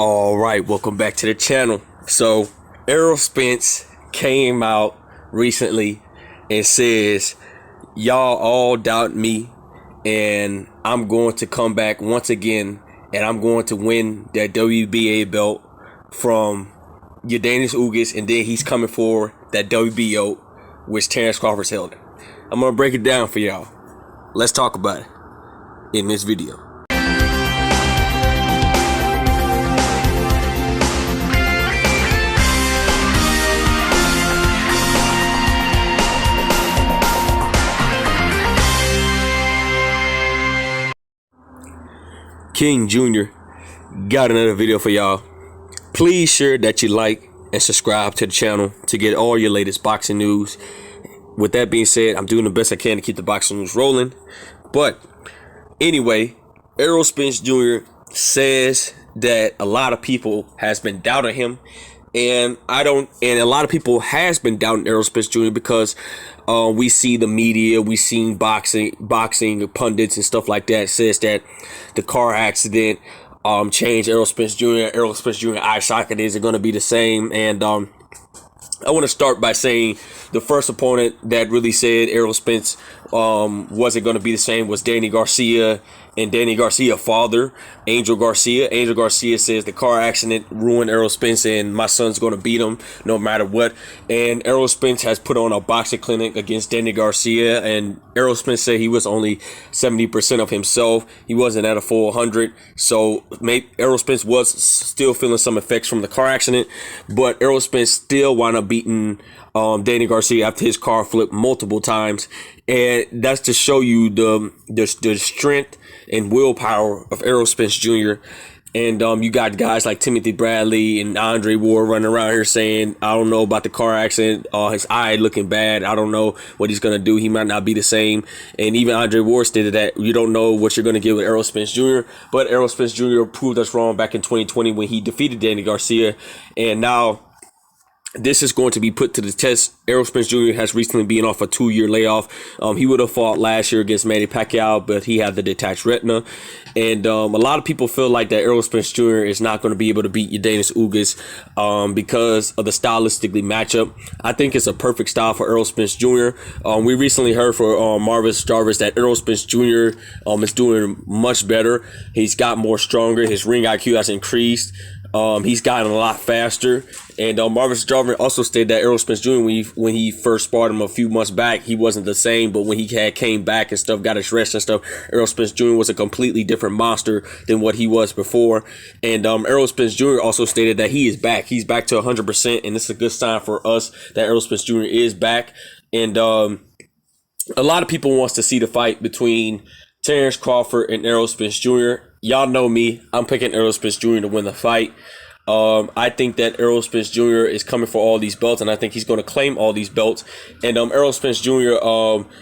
All right, welcome back to the channel. So, Errol Spence came out recently and says, y'all all doubt me, and I'm going to come back once again, and I'm going to win that WBA belt from Yordenis Ugas, and then he's coming for that WBO, which Terrence Crawford's held. I'm going to break it down for y'all. Let's talk about it in this video. King Jr. got another video for y'all. Please share that you like and subscribe to the channel to get all your latest boxing news. With that being said, I'm doing the best I can to keep the boxing news rolling. But anyway, Errol Spence Jr. says that a lot of people has been doubting him, and a lot of people has been doubting Errol Spence Jr. because we see the media, we seen boxing pundits and stuff like that says that the car accident changed Errol Spence Jr. Errol Spence Jr. eye socket isn't going to be the same, and I want to start by saying the first opponent that really said Errol Spence wasn't going to be the same was Danny Garcia, and Danny Garcia's father, Angel Garcia. Angel Garcia says the car accident ruined Errol Spence and my son's going to beat him no matter what. And Errol Spence has put on a boxing clinic against Danny Garcia, and Errol Spence said he was only 70% of himself. He wasn't at a full 100. So Errol Spence was still feeling some effects from the car accident, but Errol Spence still wound up beating Danny Garcia after his car flipped multiple times. And that's to show you the strength and willpower of Errol Spence Jr. And you got guys like Timothy Bradley and Andre Ward running around here saying, I don't know about the car accident, his eye looking bad, I don't know what he's going to do, he might not be the same. And even Andre Ward stated that you don't know what you're going to get with Errol Spence Jr. But Errol Spence Jr. proved us wrong back in 2020 when he defeated Danny Garcia. And now this is going to be put to the test. Errol Spence Jr. has recently been off a 2-year layoff. He would have fought last year against Manny Pacquiao, but he had the detached retina. And a lot of people feel like that Errol Spence Jr. is not going to be able to beat Yordenis Ugas because of the stylistically matchup. I think it's a perfect style for Errol Spence Jr. We recently heard from Marvin Jarvis that Errol Spence Jr. Is doing much better. He's got more stronger. His ring IQ has increased. He's gotten a lot faster, and Marvin Jarvis also stated that Errol Spence Jr. when he first sparred him a few months back, he wasn't the same, but when he came back and stuff, got his rest and stuff, Errol Spence Jr. was a completely different monster than what he was before. And Errol Spence Jr. also stated that he is back. He's back to 100%, and this is a good sign for us that Errol Spence Jr. is back. And a lot of people wants to see the fight between Terrence Crawford and Errol Spence Jr. Y'all know me. I'm picking Errol Spence Jr. to win the fight. I think that Errol Spence Jr. is coming for all these belts, and I think he's going to claim all these belts. And Errol Spence Jr.,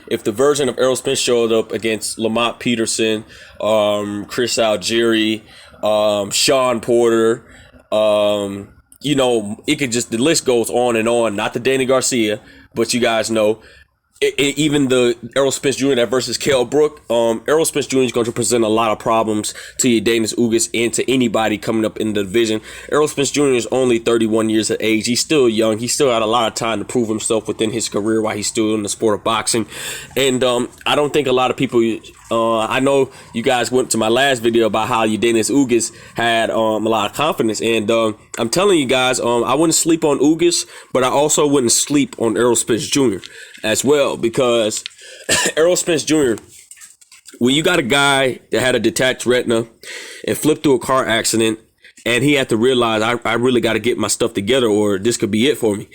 if the version of Errol Spence showed up against Lamont Peterson, Chris Algieri, Sean Porter, it could just, the list goes on and on. Not the Danny Garcia, but you guys know. Even the Errol Spence Jr. that versus Kell Brook, Errol Spence Jr. is going to present a lot of problems to Yordenis Ugas and to anybody coming up in the division. Errol Spence Jr. is only 31 years of age. He's still young. He's still got a lot of time to prove himself within his career while he's still in the sport of boxing. And I don't think a lot of people, I know you guys went to my last video about how Yordenis Ugas had a lot of confidence. And I'm telling you guys, I wouldn't sleep on Ugas, but I also wouldn't sleep on Errol Spence Jr. as well, because Errol Spence Jr., when you got a guy that had a detached retina and flipped through a car accident, and he had to realize I really got to get my stuff together or this could be it for me,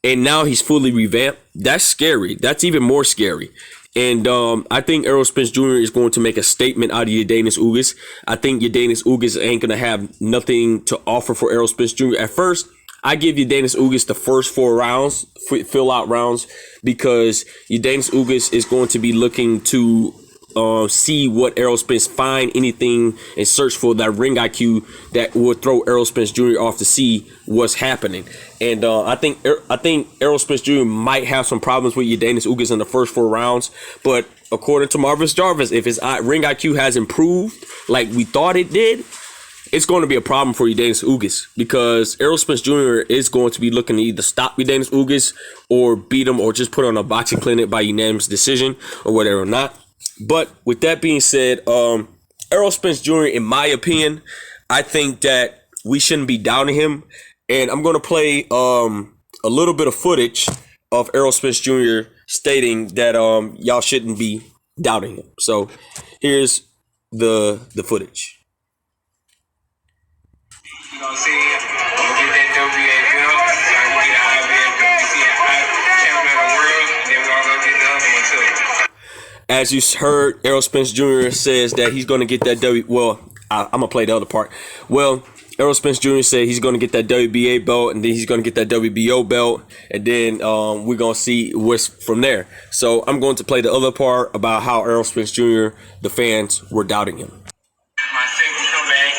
and now he's fully revamped, that's scary. That's even more scary. And I think Errol Spence Jr. is going to make a statement out of Yordenis Ugas. I think Yordenis Ugas ain't going to have nothing to offer for Errol Spence Jr. At first, I give Yordenis Ugas the first 4 rounds, fill out rounds, because Yordenis Ugas is going to be looking to see what Errol Spence find anything and search for that ring IQ that would throw Errol Spence Jr. off to see what's happening. And I think Errol Spence Jr. might have some problems with Yordenis Ugas in the first 4 rounds, but according to Marvin Jarvis, if his ring IQ has improved like we thought it did, it's going to be a problem for Eubanks Ugas because Errol Spence Jr. is going to be looking to either stop Eubanks Ugas or beat him or just put on a boxing clinic by unanimous decision or whatever or not. But with that being said, Errol Spence Jr., in my opinion, I think that we shouldn't be doubting him. And I'm going to play a little bit of footage of Errol Spence Jr. stating that y'all shouldn't be doubting him. So here's the footage. You know what I'm saying? I'm gonna get that WBA belt, so I can get an IBF champion of the world, and then we're all gonna get the other one too. As you heard, Errol Spence Jr. says that he's gonna get that I'm gonna play the other part. Well, Errol Spence Jr. said he's gonna get that WBA belt, and then he's gonna get that WBO belt, and then we're gonna see what's from there. So I'm going to play the other part about how Errol Spence Jr. the fans were doubting him. My second comeback,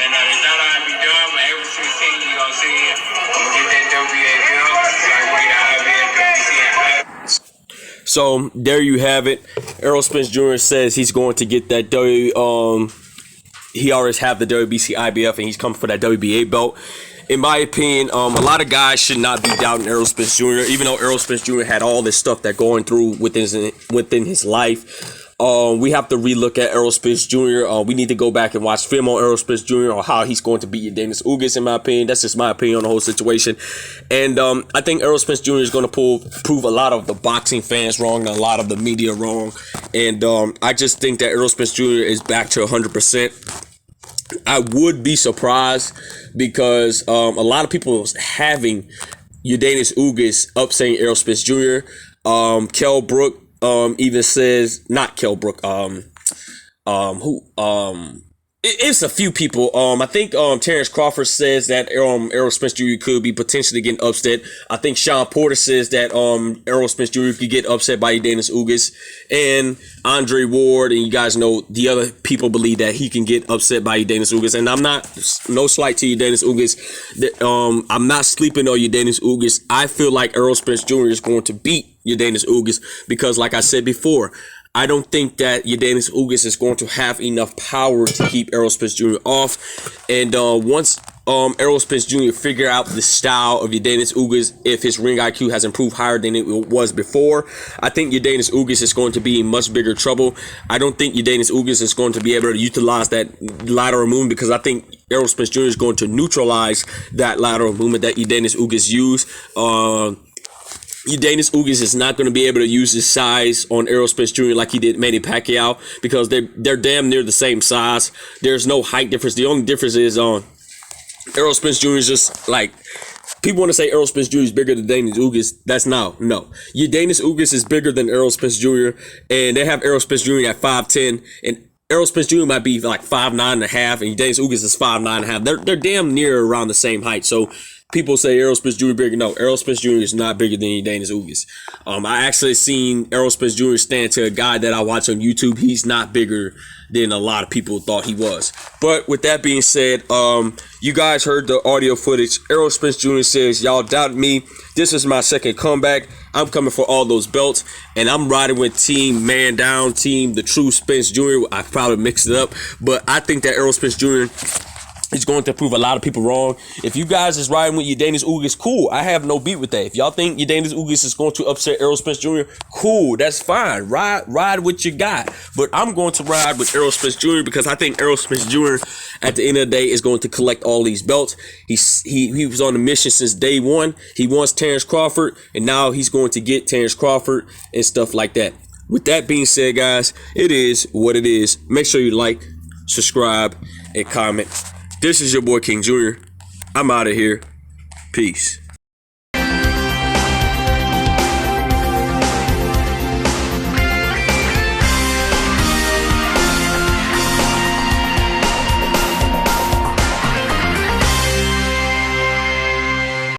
and they thought I'd be done, but ever since then, you know what I'm saying? I'm gonna get that WBA belt, so I can get an IBF. So there you have it. Errol Spence Jr. says he's going to get that he already have the WBC IBF and he's coming for that WBA belt. In my opinion, a lot of guys should not be doubting Errol Spence Jr. Even though Errol Spence Jr. had all this stuff that going through within his life. We have to relook at Errol Spence Jr. We need to go back and watch film on Errol Spence Jr. on how he's going to beat Eubanks Ugas, in my opinion. That's just my opinion on the whole situation. And I think Errol Spence Jr. is going to prove a lot of the boxing fans wrong and a lot of the media wrong. And I just think that Errol Spence Jr. is back to 100%. I would be surprised because a lot of people having Eubanks Ugas upsetting Errol Spence Jr. Kell Brook even says, not Kell Brook, it's a few people. I think Terrence Crawford says that Errol Spence Jr. could be potentially getting upset. I think Sean Porter says that Errol Spence Jr. could get upset by Eubanks Ugas, and Andre Ward, and you guys know the other people believe that he can get upset by Eubanks Ugas. And I'm not, no slight to Eubanks Ugas. I'm not sleeping on Eubanks Ugas. I feel like Errol Spence Jr. is going to beat Eubanks Ugas because, like I said before, I don't think that Eubanks Ugas is going to have enough power to keep Errol Spence Jr. off. And once Errol Spence Jr. figure out the style of Eubanks Ugas, if his ring IQ has improved higher than it was before, I think Eubanks Ugas is going to be in much bigger trouble. I don't think Eubanks Ugas is going to be able to utilize that lateral movement because I think Errol Spence Jr. is going to neutralize that lateral movement that Eubanks Ugas used. Eubanks Ugas is not going to be able to use his size on Errol Spence Jr. like he did Manny Pacquiao because they're damn near the same size. There's no height difference. The only difference is Errol Spence Jr. is just like, people want to say Errol Spence Jr. is bigger than Eubanks Ugas. That's no. Eubanks Ugas is bigger than Errol Spence Jr. and they have Errol Spence Jr. at 5'10", and Errol Spence Jr. might be like 5'9.5", and Eubanks Ugas is 5'9.5". They're damn near around the same height. So people say Errol Spence Jr. bigger. No, Errol Spence Jr. is not bigger than Eubanks Ugas. I actually seen Errol Spence Jr. stand to a guy that I watch on YouTube. He's not bigger than a lot of people thought he was. But with that being said, you guys heard the audio footage. Errol Spence Jr. says, y'all doubted me. This is my second comeback. I'm coming for all those belts. And I'm riding with team Man Down, team The True Spence Jr. I probably mixed it up. But I think that Errol Spence Jr. is going to prove a lot of people wrong. If you guys is riding with Eubanks Ugas, cool. I have no beat with that. If y'all think Eubanks Ugas is going to upset Errol Spence Jr., cool. That's fine. Ride with your guy. But I'm going to ride with Errol Spence Jr. because I think Errol Spence Jr. at the end of the day is going to collect all these belts. He was on a mission since day one. He wants Terrence Crawford, and now he's going to get Terrence Crawford and stuff like that. With that being said, guys, it is what it is. Make sure you like, subscribe, and comment. This is your boy King Jr. I'm out of here. Peace.